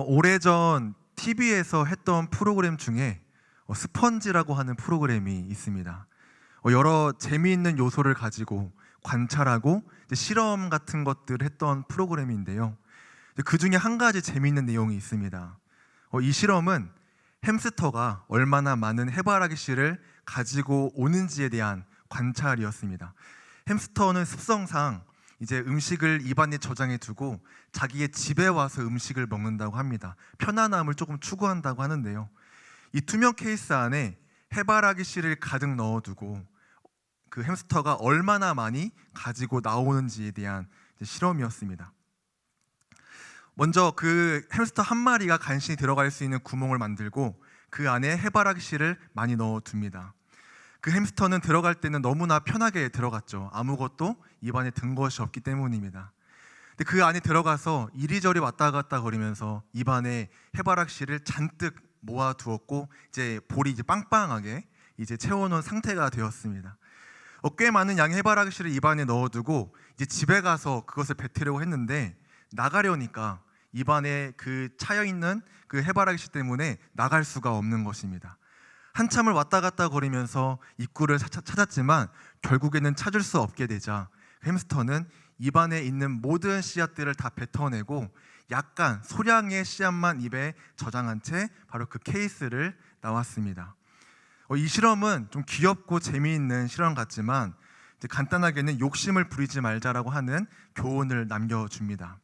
오래전 TV에서 했던 프로그램 중에 스펀지라고 하는 프로그램이 있습니다. 여러 재미있는 요소를 가지고 관찰하고 이제 실험 같은 것들을 했던 프로그램인데요. 그 중에 한 가지 재미있는 내용이 있습니다. 이 실험은 햄스터가 얼마나 많은 해바라기 씨를 가지고 오는지에 대한 관찰이었습니다. 햄스터는 습성상 이제 음식을 입안에 저장해 두고 자기의 집에 와서 음식을 먹는다고 합니다. 편안함을 조금 추구한다고 하는데요. 이 투명 케이스 안에 해바라기 씨를 가득 넣어두고 그 햄스터가 얼마나 많이 가지고 나오는지에 대한 실험이었습니다. 먼저 그 햄스터 한 마리가 간신히 들어갈 수 있는 구멍을 만들고 그 안에 해바라기 씨를 많이 넣어둡니다. 그 햄스터는 들어갈 때는 너무나 편하게 들어갔죠. 아무것도 입안에 든 것이 없기 때문입니다. 근데 그 안에 들어가서 이리저리 왔다 갔다 거리면서 입안에 해바라기 씨를 잔뜩 모아두었고 이제 볼이 이제 빵빵하게 이제 채워놓은 상태가 되었습니다. 꽤 많은 양의 해바라기 씨를 입안에 넣어두고 이제 집에 가서 그것을 뱉으려고 했는데 나가려니까 입안에 그 차여있는 그 해바라기 씨 때문에 나갈 수가 없는 것입니다. 한참을 왔다 갔다 거리면서 입구를 찾았지만 결국에는 찾을 수 없게 되자 햄스터는 입안에 있는 모든 씨앗들을 다 뱉어내고 약간 소량의 씨앗만 입에 저장한 채 바로 그 케이스를 나왔습니다. 이 실험은 좀 귀엽고 재미있는 실험 같지만 간단하게는 욕심을 부리지 말자라고 하는 교훈을 남겨줍니다.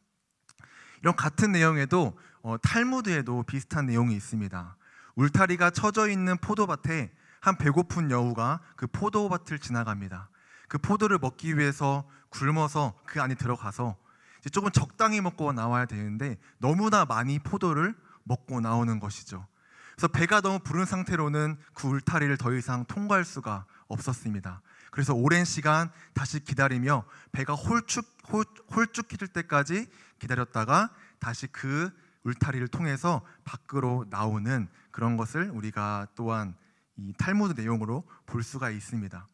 이런 같은 내용에도 탈무드에도 비슷한 내용이 있습니다. 울타리가 쳐져 있는 포도밭에 한 배고픈 여우가 그 포도밭을 지나갑니다. 그 포도를 먹기 위해서 굶어서 그 안에 들어가서 이제 조금 적당히 먹고 나와야 되는데 너무나 많이 포도를 먹고 나오는 것이죠. 그래서 배가 너무 부른 상태로는 그 울타리를 더 이상 통과할 수가 없었습니다. 그래서 오랜 시간 다시 기다리며 배가 홀쭉해질 때까지 기다렸다가 다시 그 울타리를 통해서 밖으로 나오는 그런 것을 우리가 또한 이 탈무드 내용으로 볼 수가 있습니다.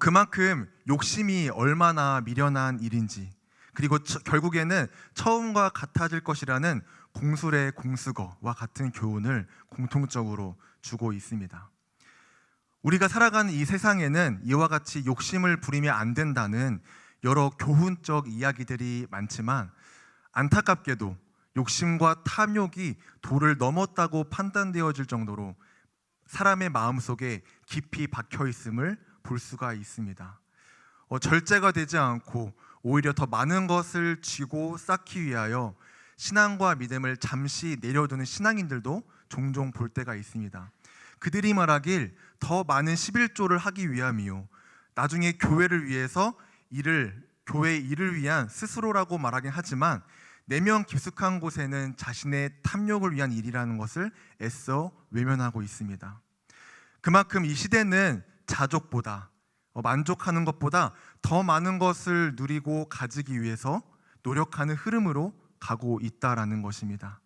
그만큼 욕심이 얼마나 미련한 일인지, 그리고 결국에는 처음과 같아질 것이라는 공술의 공수거와 같은 교훈을 공통적으로 주고 있습니다. 우리가 살아가는 이 세상에는 이와 같이 욕심을 부리면 안 된다는 여러 교훈적 이야기들이 많지만 안타깝게도 욕심과 탐욕이 도를 넘었다고 판단되어질 정도로 사람의 마음속에 깊이 박혀 있음을 볼 수가 있습니다. 절제가 되지 않고 오히려 더 많은 것을 쥐고 쌓기 위하여 신앙과 믿음을 잠시 내려두는 신앙인들도 종종 볼 때가 있습니다. 그들이 말하길 더 많은 11조를 하기 위함이요, 나중에 교회를 위해서 교회의 일을 위한 스스로라고 말하긴 하지만 내면 깊숙한 곳에는 자신의 탐욕을 위한 일이라는 것을 애써 외면하고 있습니다. 그만큼 이 시대는 자족보다 만족하는 것보다 더 많은 것을 누리고 가지기 위해서 노력하는 흐름으로 가고 있다라는 것입니다.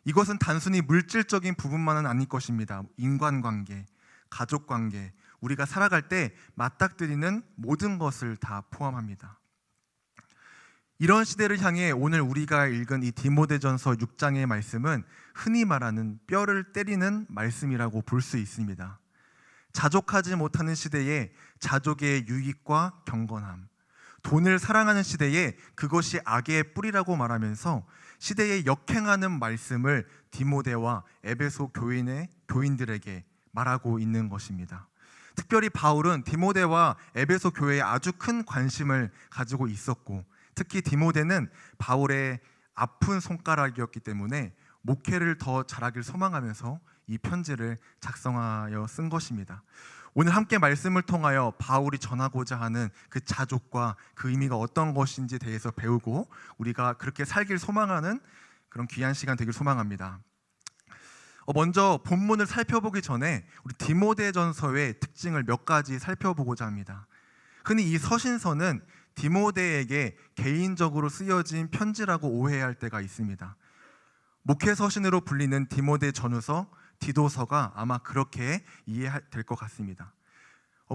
이것은 단순히 물질적인 부분만은 아닐 것입니다. 인간관계, 가족관계, 우리가 살아갈 때 맞닥뜨리는 모든 것을 다 포함합니다. 이런 시대를 향해 오늘 우리가 읽은 이 디모데전서 6장의 말씀은 흔히 말하는 뼈를 때리는 말씀이라고 볼 수 있습니다. 자족하지 못하는 시대에 자족의 유익과 경건함, 돈을 사랑하는 시대에 그것이 악의 뿌리라고 말하면서 시대에 역행하는 말씀을 디모데와 에베소 교인들에게 말하고 있는 것입니다. 특별히 바울은 디모데와 에베소 교회에 아주 큰 관심을 가지고 있었고, 특히 디모데는 바울의 아픈 손가락이었기 때문에 목회를 더 잘하길 소망하면서 이 편지를 작성하여 쓴 것입니다. 오늘 함께 말씀을 통하여 바울이 전하고자 하는 그 자족과 그 의미가 어떤 것인지 대해서 배우고 우리가 그렇게 살길 소망하는 그런 귀한 시간 되길 소망합니다. 먼저 본문을 살펴보기 전에 우리 디모데전서의 특징을 몇 가지 살펴보고자 합니다. 흔히 이 서신서는 디모데에게 개인적으로 쓰여진 편지라고 오해할 때가 있습니다. 목회 서신으로 불리는 디모데 전후서, 디도서가 아마 그렇게 이해될 것 같습니다.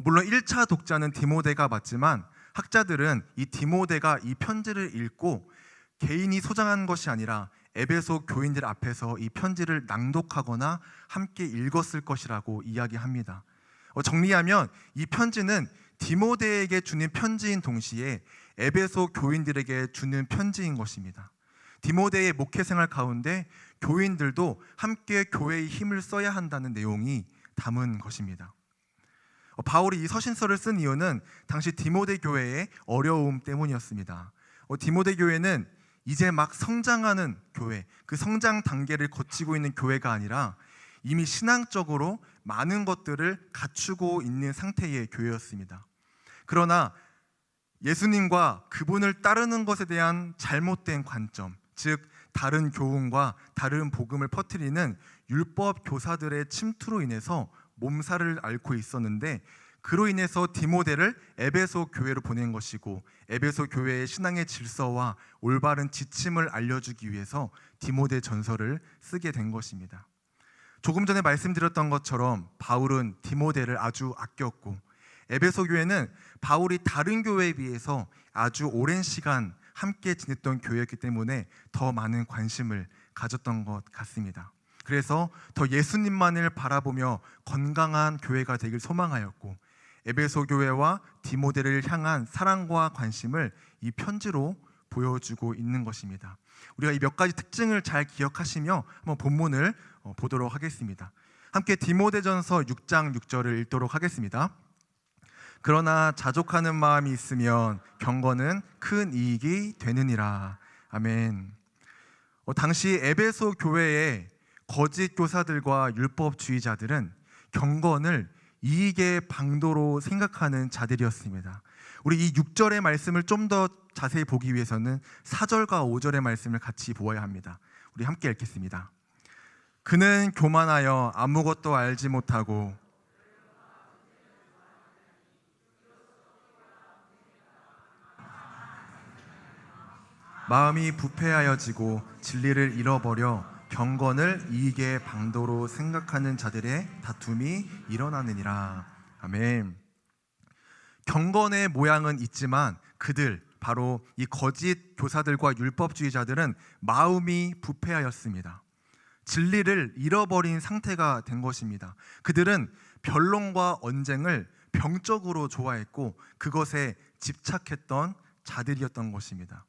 물론 1차 독자는 디모데가 맞지만 학자들은 이 디모데가 이 편지를 읽고 개인이 소장한 것이 아니라 에베소 교인들 앞에서 이 편지를 낭독하거나 함께 읽었을 것이라고 이야기합니다. 정리하면 이 편지는 디모데에게 주는 편지인 동시에 에베소 교인들에게 주는 편지인 것입니다. 디모데의 목회 생활 가운데 교인들도 함께 교회의 힘을 써야 한다는 내용이 담은 것입니다. 바울이 이 서신서를 쓴 이유는 당시 디모데 교회의 어려움 때문이었습니다. 디모데 교회는 이제 막 성장하는 교회, 그 성장 단계를 거치고 있는 교회가 아니라 이미 신앙적으로 많은 것들을 갖추고 있는 상태의 교회였습니다. 그러나 예수님과 그분을 따르는 것에 대한 잘못된 관점, 즉 다른 교훈과 다른 복음을 퍼뜨리는 율법 교사들의 침투로 인해서 몸살을 앓고 있었는데, 그로 인해서 디모데를 에베소 교회로 보낸 것이고, 에베소 교회의 신앙의 질서와 올바른 지침을 알려주기 위해서 디모데 전서를 쓰게 된 것입니다. 조금 전에 말씀드렸던 것처럼 바울은 디모데를 아주 아꼈고, 에베소 교회는 바울이 다른 교회에 비해서 아주 오랜 시간 함께 지냈던 교회였기 때문에 더 많은 관심을 가졌던 것 같습니다. 그래서 더 예수님만을 바라보며 건강한 교회가 되길 소망하였고, 에베소 교회와 디모데를 향한 사랑과 관심을 이 편지로 보여주고 있는 것입니다. 우리가 이 몇 가지 특징을 잘 기억하시며 한번 본문을 보도록 하겠습니다. 함께 디모데전서 6장 6절을 읽도록 하겠습니다. 그러나 자족하는 마음이 있으면 경건은 큰 이익이 되느니라. 아멘. 당시 에베소 교회의 거짓 교사들과 율법주의자들은 경건을 이익의 방도로 생각하는 자들이었습니다. 우리 이 6절의 말씀을 좀 더 자세히 보기 위해서는 4절과 5절의 말씀을 같이 보아야 합니다. 우리 함께 읽겠습니다. 그는 교만하여 아무것도 알지 못하고 마음이 부패하여지고 진리를 잃어버려 경건을 이익의 방도로 생각하는 자들의 다툼이 일어나느니라. 아멘. 경건의 모양은 있지만 그들, 바로 이 거짓 교사들과 율법주의자들은 마음이 부패하였습니다. 진리를 잃어버린 상태가 된 것입니다. 그들은 변론과 언쟁을 병적으로 좋아했고 그것에 집착했던 자들이었던 것입니다.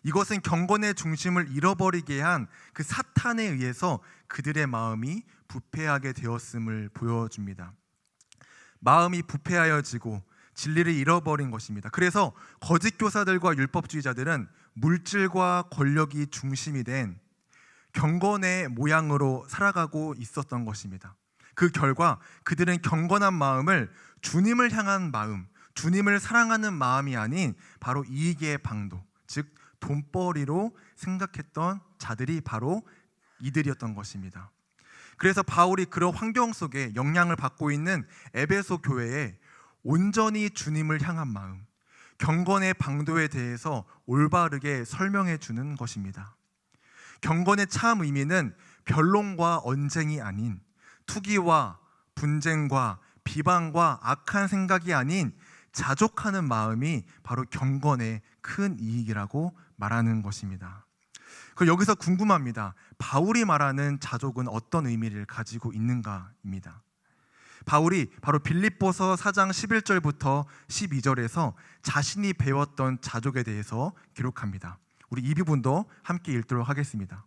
이것은 경건의 중심을 잃어버리게 한 그 사탄에 의해서 그들의 마음이 부패하게 되었음을 보여줍니다. 마음이 부패하여지고 진리를 잃어버린 것입니다. 그래서 거짓 교사들과 율법주의자들은 물질과 권력이 중심이 된 경건의 모양으로 살아가고 있었던 것입니다. 그 결과 그들은 경건한 마음을 주님을 향한 마음, 주님을 사랑하는 마음이 아닌 바로 이익의 방도, 즉 돈벌이로 생각했던 자들이 바로 이들이었던 것입니다. 그래서 바울이 그런 환경 속에 영향을 받고 있는 에베소 교회에 온전히 주님을 향한 마음, 경건의 방도에 대해서 올바르게 설명해 주는 것입니다. 경건의 참 의미는 변론과 언쟁이 아닌 투기와 분쟁과 비방과 악한 생각이 아닌 자족하는 마음이 바로 경건의 큰 이익이라고 말하는 것입니다. 그럼 여기서 궁금합니다. 바울이 말하는 자족은 어떤 의미를 가지고 있는가입니다. 바울이 바로 빌립보서 4장 11절부터 12절에서 자신이 배웠던 자족에 대해서 기록합니다. 우리 이 부분도 함께 읽도록 하겠습니다.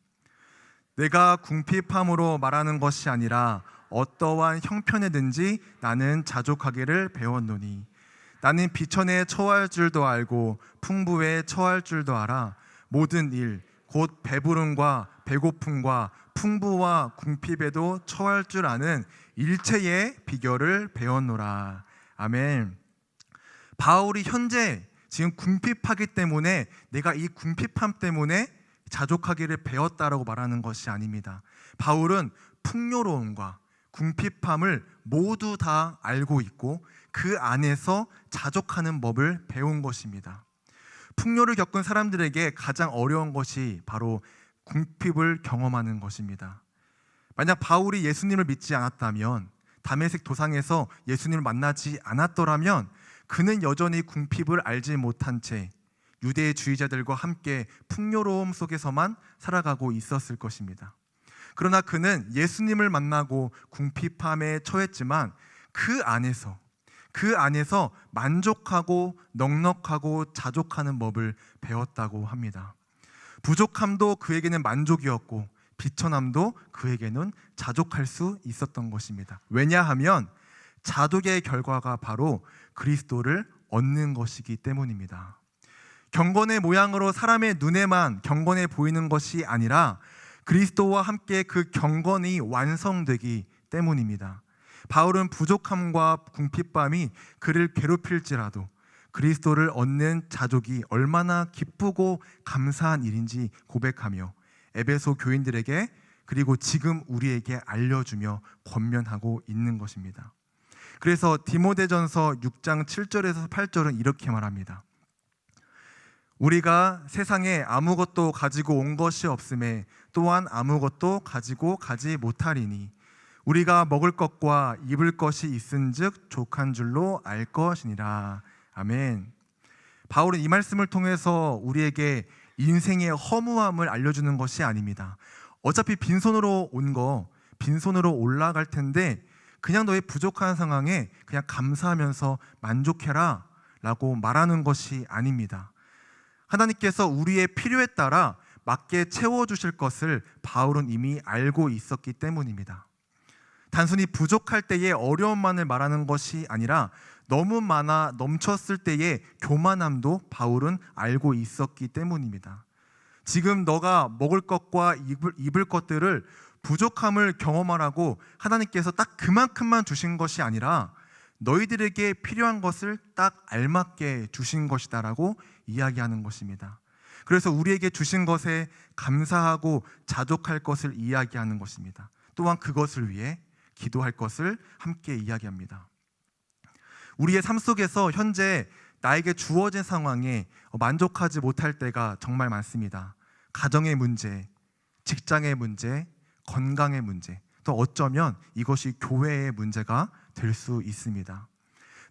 내가 궁핍함으로 말하는 것이 아니라 어떠한 형편에든지 나는 자족하기를 배웠노니 나는 비천에 처할 줄도 알고 풍부에 처할 줄도 알아. 모든 일, 곧 배부름과 배고픔과 풍부와 궁핍에도 처할 줄 아는 일체의 비결을 배웠노라. 아멘. 바울이 현재 지금 궁핍하기 때문에 내가 이 궁핍함 때문에 자족하기를 배웠다라고 말하는 것이 아닙니다. 바울은 풍요로움과 궁핍함을 모두 다 알고 있고 그 안에서 자족하는 법을 배운 것입니다. 풍요를 겪은 사람들에게 가장 어려운 것이 바로 궁핍을 경험하는 것입니다. 만약 바울이 예수님을 믿지 않았다면, 다메섹 도상에서 예수님을 만나지 않았더라면 그는 여전히 궁핍을 알지 못한 채 유대주의자들과 함께 풍요로움 속에서만 살아가고 있었을 것입니다. 그러나 그는 예수님을 만나고 궁핍함에 처했지만 그 안에서 만족하고 넉넉하고 자족하는 법을 배웠다고 합니다. 부족함도 그에게는 만족이었고 비천함도 그에게는 자족할 수 있었던 것입니다. 왜냐하면 자족의 결과가 바로 그리스도를 얻는 것이기 때문입니다. 경건의 모양으로 사람의 눈에만 경건해 보이는 것이 아니라 그리스도와 함께 그 경건이 완성되기 때문입니다. 바울은 부족함과 궁핍함이 그를 괴롭힐지라도 그리스도를 얻는 자족이 얼마나 기쁘고 감사한 일인지 고백하며 에베소 교인들에게 그리고 지금 우리에게 알려주며 권면하고 있는 것입니다. 그래서 디모데전서 6장 7절에서 8절은 이렇게 말합니다. 우리가 세상에 아무것도 가지고 온 것이 없음에 또한 아무것도 가지고 가지 못하리니 우리가 먹을 것과 입을 것이 있은즉 족한 줄로 알 것이니라. 아멘. 바울은 이 말씀을 통해서 우리에게 인생의 허무함을 알려주는 것이 아닙니다. 어차피 빈손으로 온 거 빈손으로 올라갈 텐데 그냥 너의 부족한 상황에 그냥 감사하면서 만족해라 라고 말하는 것이 아닙니다. 하나님께서 우리의 필요에 따라 맞게 채워주실 것을 바울은 이미 알고 있었기 때문입니다. 단순히 부족할 때의 어려움만을 말하는 것이 아니라 너무 많아 넘쳤을 때의 교만함도 바울은 알고 있었기 때문입니다. 지금 너가 먹을 것과 입을 것들을 부족함을 경험하라고 하나님께서 딱 그만큼만 주신 것이 아니라 너희들에게 필요한 것을 딱 알맞게 주신 것이다라고 이야기하는 것입니다. 그래서 우리에게 주신 것에 감사하고 자족할 것을 이야기하는 것입니다. 또한 그것을 위해 기도할 것을 함께 이야기합니다. 우리의 삶 속에서 현재 나에게 주어진 상황에 만족하지 못할 때가 정말 많습니다. 가정의 문제, 직장의 문제, 건강의 문제, 또 어쩌면 이것이 교회의 문제가 될 수 있습니다.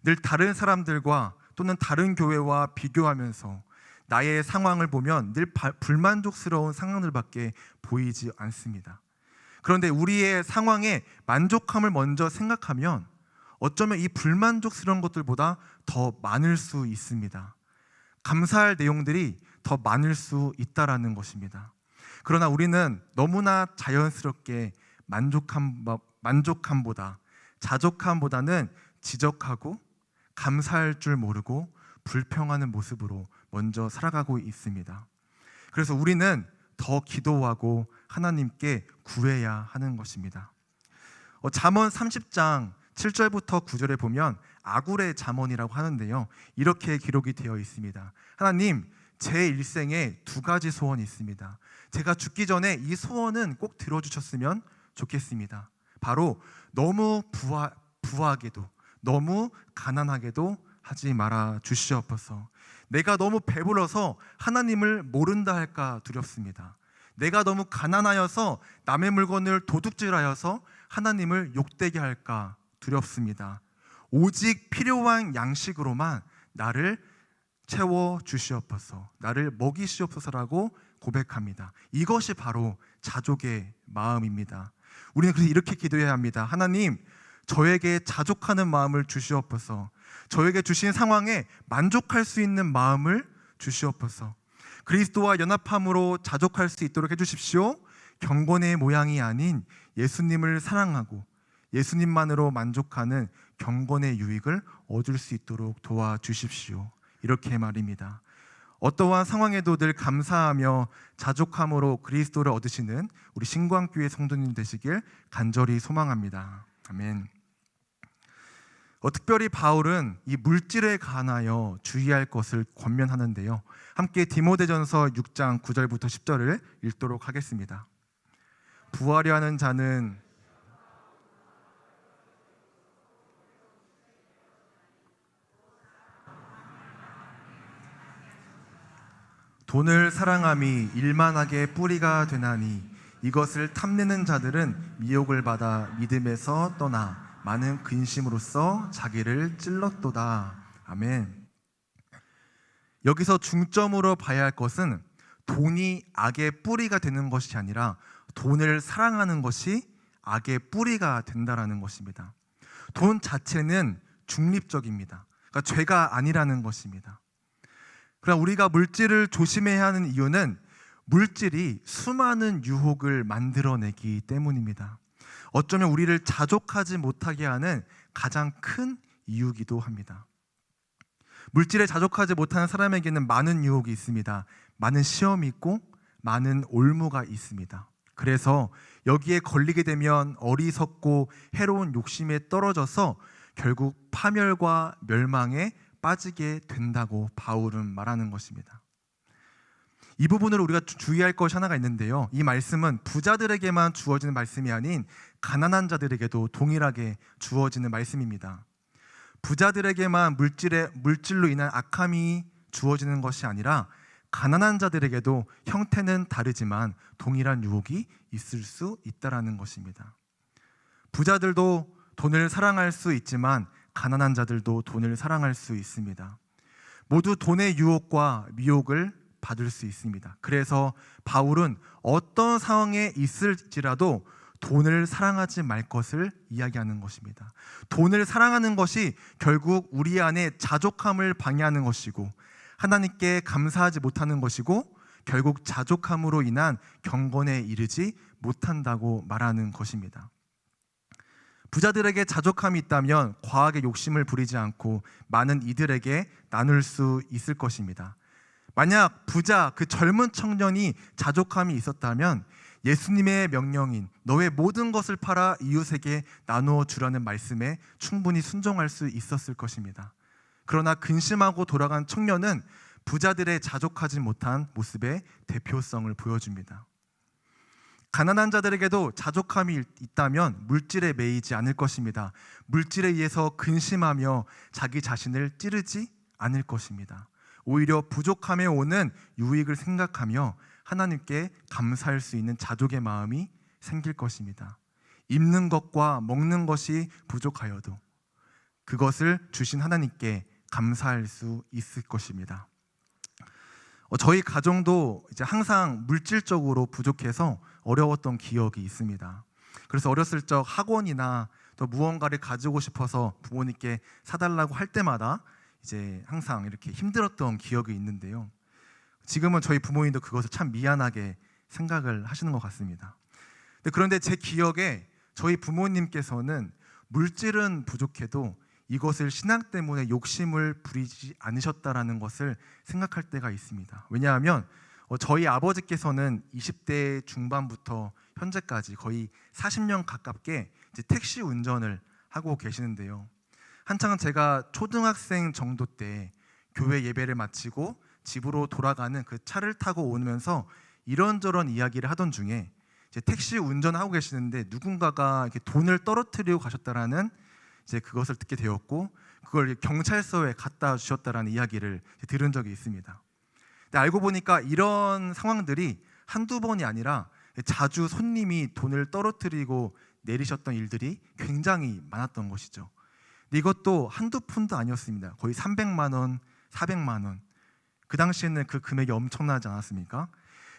늘 다른 사람들과 또는 다른 교회와 비교하면서 나의 상황을 보면 늘 불만족스러운 상황들밖에 보이지 않습니다. 그런데 우리의 상황에 만족함을 먼저 생각하면 어쩌면 이 불만족스러운 것들보다 더 많을 수 있습니다. 감사할 내용들이 더 많을 수 있다라는 것입니다. 그러나 우리는 너무나 자연스럽게 만족함보다 자족함보다는 지적하고 감사할 줄 모르고 불평하는 모습으로 먼저 살아가고 있습니다. 그래서 우리는 더 기도하고 하나님께 구해야 하는 것입니다. 잠언 30장 7절부터 9절에 보면 아굴의 잠언이라고 하는데요, 이렇게 기록이 되어 있습니다. 하나님, 제 일생에 두 가지 소원이 있습니다. 제가 죽기 전에 이 소원은 꼭 들어주셨으면 좋겠습니다. 바로 너무 부하게도 너무 가난하게도 하지 말아 주시옵소서. 내가 너무 배불러서 하나님을 모른다 할까 두렵습니다. 내가 너무 가난하여서 남의 물건을 도둑질하여서 하나님을 욕되게 할까 두렵습니다. 오직 필요한 양식으로만 나를 채워 주시옵소서, 나를 먹이시옵소서라고 고백합니다. 이것이 바로 자족의 마음입니다. 우리는 그래서 이렇게 기도해야 합니다. 하나님, 저에게 자족하는 마음을 주시옵소서. 저에게 주신 상황에 만족할 수 있는 마음을 주시옵소서. 그리스도와 연합함으로 자족할 수 있도록 해주십시오. 경건의 모양이 아닌 예수님을 사랑하고 예수님만으로 만족하는 경건의 유익을 얻을 수 있도록 도와주십시오. 이렇게 말입니다. 어떠한 상황에도 늘 감사하며 자족함으로 그리스도를 얻으시는 우리 신광교회 성도님 되시길 간절히 소망합니다. 아멘. 특별히 바울은 이 물질에 관하여 주의할 것을 권면하는데요, 함께 디모데전서 6장 9절부터 10절을 읽도록 하겠습니다. 부하려 하는 자는 돈을 사랑함이 일만하게 뿌리가 되나니 이것을 탐내는 자들은 미혹을 받아 믿음에서 떠나 많은 근심으로써 자기를 찔렀도다. 아멘. 여기서 중점으로 봐야 할 것은 돈이 악의 뿌리가 되는 것이 아니라 돈을 사랑하는 것이 악의 뿌리가 된다라는 것입니다. 돈 자체는 중립적입니다. 그러니까 죄가 아니라는 것입니다. 그러나 우리가 물질을 조심해야 하는 이유는 물질이 수많은 유혹을 만들어내기 때문입니다. 어쩌면 우리를 자족하지 못하게 하는 가장 큰 이유이기도 합니다. 물질에 자족하지 못하는 사람에게는 많은 유혹이 있습니다. 많은 시험이 있고 많은 올무가 있습니다. 그래서 여기에 걸리게 되면 어리석고 해로운 욕심에 떨어져서 결국 파멸과 멸망에 빠지게 된다고 바울은 말하는 것입니다. 이 부분으로 우리가 주의할 것이 하나가 있는데요. 이 말씀은 부자들에게만 주어지는 말씀이 아닌 가난한 자들에게도 동일하게 주어지는 말씀입니다. 부자들에게만 물질로 인한 악함이 주어지는 것이 아니라 가난한 자들에게도 형태는 다르지만 동일한 유혹이 있을 수 있다라는 것입니다. 부자들도 돈을 사랑할 수 있지만 가난한 자들도 돈을 사랑할 수 있습니다. 모두 돈의 유혹과 미혹을 받을 수 있습니다. 그래서 바울은 어떤 상황에 있을지라도 돈을 사랑하지 말 것을 이야기하는 것입니다. 돈을 사랑하는 것이 결국 우리 안에 자족함을 방해하는 것이고 하나님께 감사하지 못하는 것이고 결국 자족함으로 인한 경건에 이르지 못한다고 말하는 것입니다. 부자들에게 자족함이 있다면 과하게 욕심을 부리지 않고 많은 이들에게 나눌 수 있을 것입니다. 만약 부자 그 젊은 청년이 자족함이 있었다면 예수님의 명령인 너의 모든 것을 팔아 이웃에게 나누어 주라는 말씀에 충분히 순종할 수 있었을 것입니다. 그러나 근심하고 돌아간 청년은 부자들의 자족하지 못한 모습의 대표성을 보여줍니다. 가난한 자들에게도 자족함이 있다면 물질에 매이지 않을 것입니다. 물질에 의해서 근심하며 자기 자신을 찌르지 않을 것입니다. 오히려 부족함에 오는 유익을 생각하며 하나님께 감사할 수 있는 자족의 마음이 생길 것입니다. 입는 것과 먹는 것이 부족하여도 그것을 주신 하나님께 감사할 수 있을 것입니다. 저희 가정도 이제 항상 물질적으로 부족해서 어려웠던 기억이 있습니다. 그래서 어렸을 적 학원이나 또 무언가를 가지고 싶어서 부모님께 사달라고 할 때마다 이제 항상 이렇게 힘들었던 기억이 있는데요. 지금은 저희 부모님도 그것을 참 미안하게 생각을 하시는 것 같습니다. 그런데 제 기억에 저희 부모님께서는 물질은 부족해도 이것을 신앙 때문에 욕심을 부리지 않으셨다라는 것을 생각할 때가 있습니다. 왜냐하면 저희 아버지께서는 20대 중반부터 현재까지 거의 40년 가깝게 이제 택시 운전을 하고 계시는데요. 한창 제가 초등학생 정도 때 교회 예배를 마치고 집으로 돌아가는 그 차를 타고 오면서 이런저런 이야기를 하던 중에 이제 택시 운전하고 계시는데 누군가가 이렇게 돈을 떨어뜨리고 가셨다라는 이제 그것을 듣게 되었고 그걸 경찰서에 갖다 주셨다라는 이야기를 들은 적이 있습니다. 근데 알고 보니까 이런 상황들이 한두 번이 아니라 자주 손님이 돈을 떨어뜨리고 내리셨던 일들이 굉장히 많았던 것이죠. 근데 이것도 한두 푼도 아니었습니다. 거의 300만 원, 400만 원. 그 당시에는 그 금액이 엄청나지 않았습니까?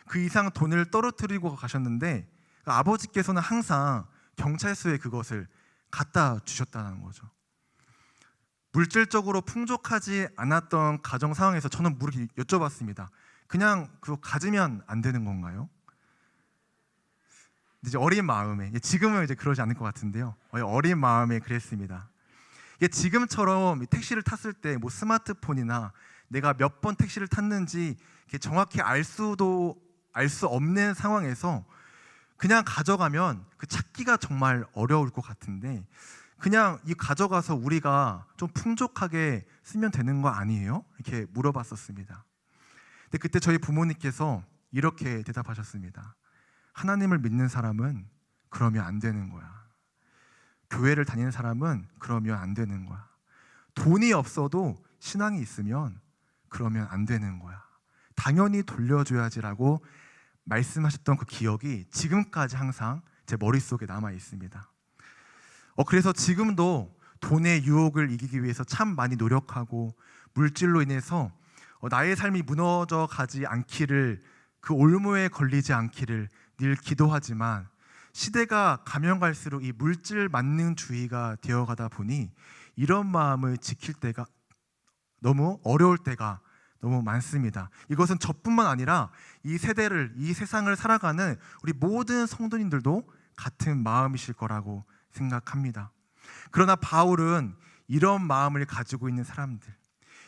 그 이상 돈을 떨어뜨리고 가셨는데 아버지께서는 항상 경찰서에 그것을 갖다 주셨다는 거죠. 물질적으로 풍족하지 않았던 가정 상황에서 저는 물을 여쭤봤습니다. 그냥 그거 가지면 안 되는 건가요? 이제 어린 마음에, 지금은 이제 그러지 않을 것 같은데요. 어린 마음에 그랬습니다. 이게 지금처럼 택시를 탔을 때 뭐 스마트폰이나 내가 몇 번 택시를 탔는지 정확히 알 수 없는 상황에서 그냥 가져가면 그 찾기가 정말 어려울 것 같은데 그냥 이 가져가서 우리가 좀 풍족하게 쓰면 되는 거 아니에요? 이렇게 물어봤었습니다. 근데 그때 저희 부모님께서 이렇게 대답하셨습니다. 하나님을 믿는 사람은 그러면 안 되는 거야. 교회를 다니는 사람은 그러면 안 되는 거야. 돈이 없어도 신앙이 있으면 그러면 안 되는 거야. 당연히 돌려줘야지라고 말씀하셨던 그 기억이 지금까지 항상 제 머릿속에 남아 있습니다. 그래서 지금도 돈의 유혹을 이기기 위해서 참 많이 노력하고 물질로 인해서 나의 삶이 무너져 가지 않기를, 그 올무에 걸리지 않기를 늘 기도하지만 시대가 가면 갈수록 이 물질 만능주의가 되어가다 보니 이런 마음을 지킬 때가 너무 어려울 때가 너무 많습니다. 이것은 저뿐만 아니라 이 세대를, 이 세상을 살아가는 우리 모든 성도님들도 같은 마음이실 거라고 생각합니다. 그러나 바울은 이런 마음을 가지고 있는 사람들,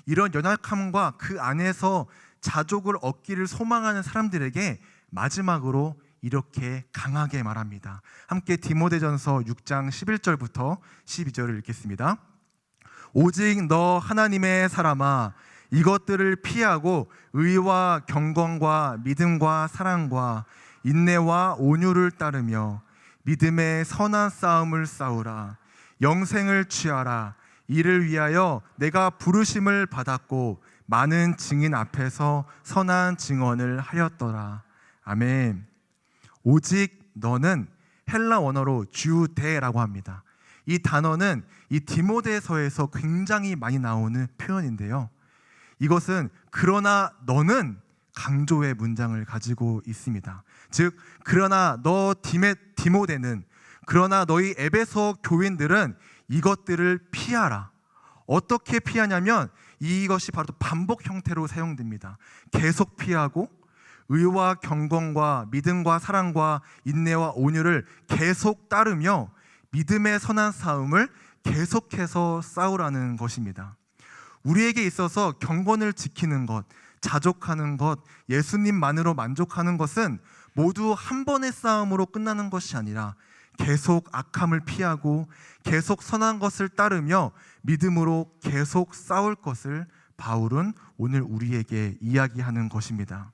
이런 연약함과 그 안에서 자족을 얻기를 소망하는 사람들에게 마지막으로 이렇게 강하게 말합니다. 함께 디모데전서 6장 11절부터 12절을 읽겠습니다. 오직 너 하나님의 사람아, 이것들을 피하고 의와 경건과 믿음과 사랑과 인내와 온유를 따르며 믿음의 선한 싸움을 싸우라. 영생을 취하라. 이를 위하여 내가 부르심을 받았고 많은 증인 앞에서 선한 증언을 하였더라. 아멘. 오직 너는 헬라 원어로 주데라고 합니다. 이 단어는 이 디모데서에서 굉장히 많이 나오는 표현인데요. 이것은 그러나 너는 강조의 문장을 가지고 있습니다. 즉, 그러나 너 디모데는, 그러나 너희 에베소 교인들은 이것들을 피하라. 어떻게 피하냐면 이것이 바로 반복 형태로 사용됩니다. 계속 피하고 의와 경건과 믿음과 사랑과 인내와 온유를 계속 따르며 믿음의 선한 싸움을 계속해서 싸우라는 것입니다. 우리에게 있어서 경건을 지키는 것, 자족하는 것, 예수님만으로 만족하는 것은 모두 한 번의 싸움으로 끝나는 것이 아니라 계속 악함을 피하고 계속 선한 것을 따르며 믿음으로 계속 싸울 것을 바울은 오늘 우리에게 이야기하는 것입니다.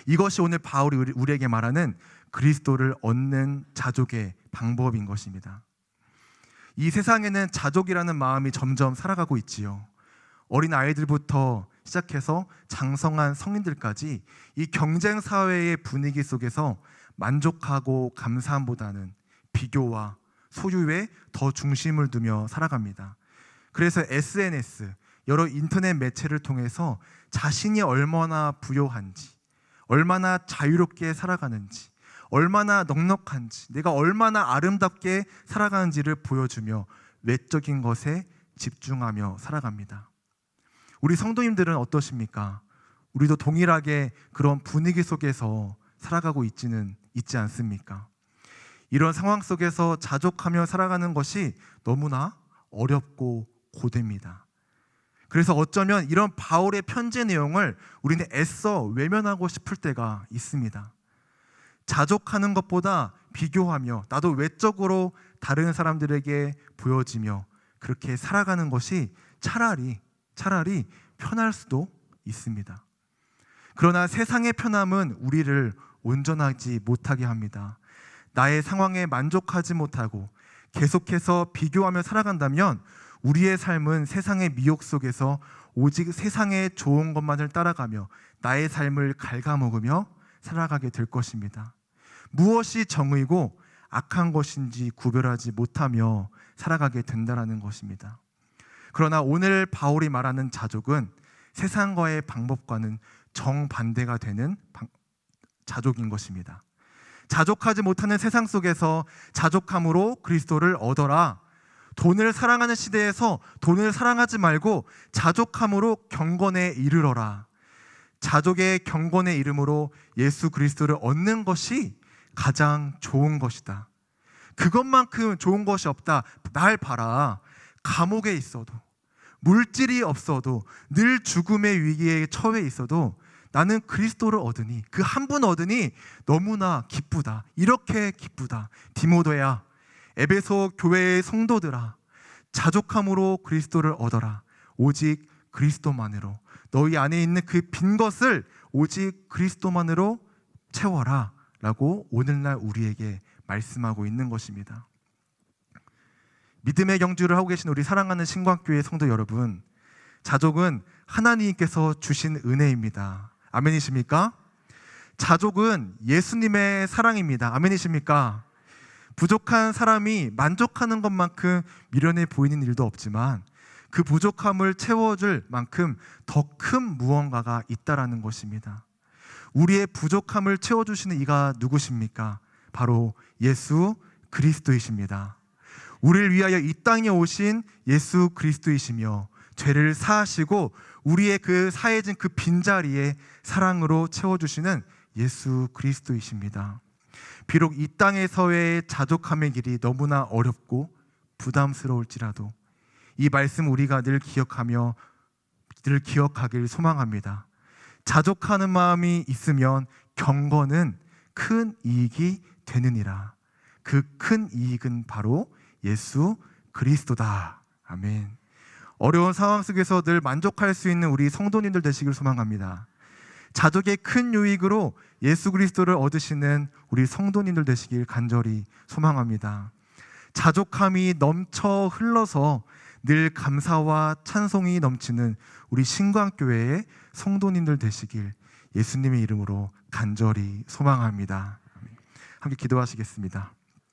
이것이 오늘 바울이 우리에게 말하는 그리스도를 얻는 자족의 방법인 것입니다. 이 세상에는 자족이라는 마음이 점점 살아가고 있지요. 어린 아이들부터 시작해서 장성한 성인들까지 이 경쟁 사회의 분위기 속에서 만족하고 감사함보다는 비교와 소유에 더 중심을 두며 살아갑니다. 그래서 SNS, 여러 인터넷 매체를 통해서 자신이 얼마나 부요한지, 얼마나 자유롭게 살아가는지, 얼마나 넉넉한지, 내가 얼마나 아름답게 살아가는지를 보여주며 외적인 것에 집중하며 살아갑니다. 우리 성도님들은 어떠십니까? 우리도 동일하게 그런 분위기 속에서 살아가고 있지 않습니까? 이런 상황 속에서 자족하며 살아가는 것이 너무나 어렵고 고됩니다. 그래서 어쩌면 이런 바울의 편지 내용을 우리는 애써 외면하고 싶을 때가 있습니다. 자족하는 것보다 비교하며 나도 외적으로 다른 사람들에게 보여지며 그렇게 살아가는 것이 차라리 편할 수도 있습니다. 그러나 세상의 편함은 우리를 온전하지 못하게 합니다. 나의 상황에 만족하지 못하고 계속해서 비교하며 살아간다면 우리의 삶은 세상의 미혹 속에서 오직 세상의 좋은 것만을 따라가며 나의 삶을 갉아먹으며 살아가게 될 것입니다. 무엇이 정의고 악한 것인지 구별하지 못하며 살아가게 된다는 것입니다. 그러나 오늘 바울이 말하는 자족은 세상과의 방법과는 정반대가 되는 자족인 것입니다. 자족하지 못하는 세상 속에서 자족함으로 그리스도를 얻어라. 돈을 사랑하는 시대에서 돈을 사랑하지 말고 자족함으로 경건에 이르러라. 자족의 경건의 이름으로 예수 그리스도를 얻는 것이 가장 좋은 것이다. 그것만큼 좋은 것이 없다. 날 봐라. 감옥에 있어도, 물질이 없어도, 늘 죽음의 위기에 처해 있어도 나는 그리스도를 얻으니, 그 한 분 얻으니 너무나 기쁘다. 이렇게 기쁘다. 디모데야, 에베소 교회의 성도들아, 자족함으로 그리스도를 얻어라. 오직 그리스도만으로, 너희 안에 있는 그 빈 것을 오직 그리스도만으로 채워라 라고 오늘날 우리에게 말씀하고 있는 것입니다. 믿음의 경주를 하고 계신 우리 사랑하는 신광교회 성도 여러분, 자족은 하나님께서 주신 은혜입니다. 아멘이십니까? 자족은 예수님의 사랑입니다. 아멘이십니까? 부족한 사람이 만족하는 것만큼 미련해 보이는 일도 없지만 그 부족함을 채워줄 만큼 더 큰 무언가가 있다라는 것입니다. 우리의 부족함을 채워주시는 이가 누구십니까? 바로 예수 그리스도이십니다. 우리를 위하여 이 땅에 오신 예수 그리스도이시며 죄를 사하시고 우리의 그 사해진 그 빈자리에 사랑으로 채워주시는 예수 그리스도이십니다. 비록 이 땅에서의 자족함의 길이 너무나 어렵고 부담스러울지라도 이 말씀 우리가 늘 기억하길 소망합니다. 자족하는 마음이 있으면 경건은 큰 이익이 되느니라. 그 큰 이익은 바로 예수 그리스도다. 아멘. 어려운 상황 속에서 늘 만족할 수 있는 우리 성도님들 되시길 소망합니다. 자족의 큰 유익으로 예수 그리스도를 얻으시는 우리 성도님들 되시길 간절히 소망합니다. 자족함이 넘쳐 흘러서 늘 감사와 찬송이 넘치는 우리 신광교회의 성도님들 되시길 예수님의 이름으로 간절히 소망합니다. 함께 기도하시겠습니다.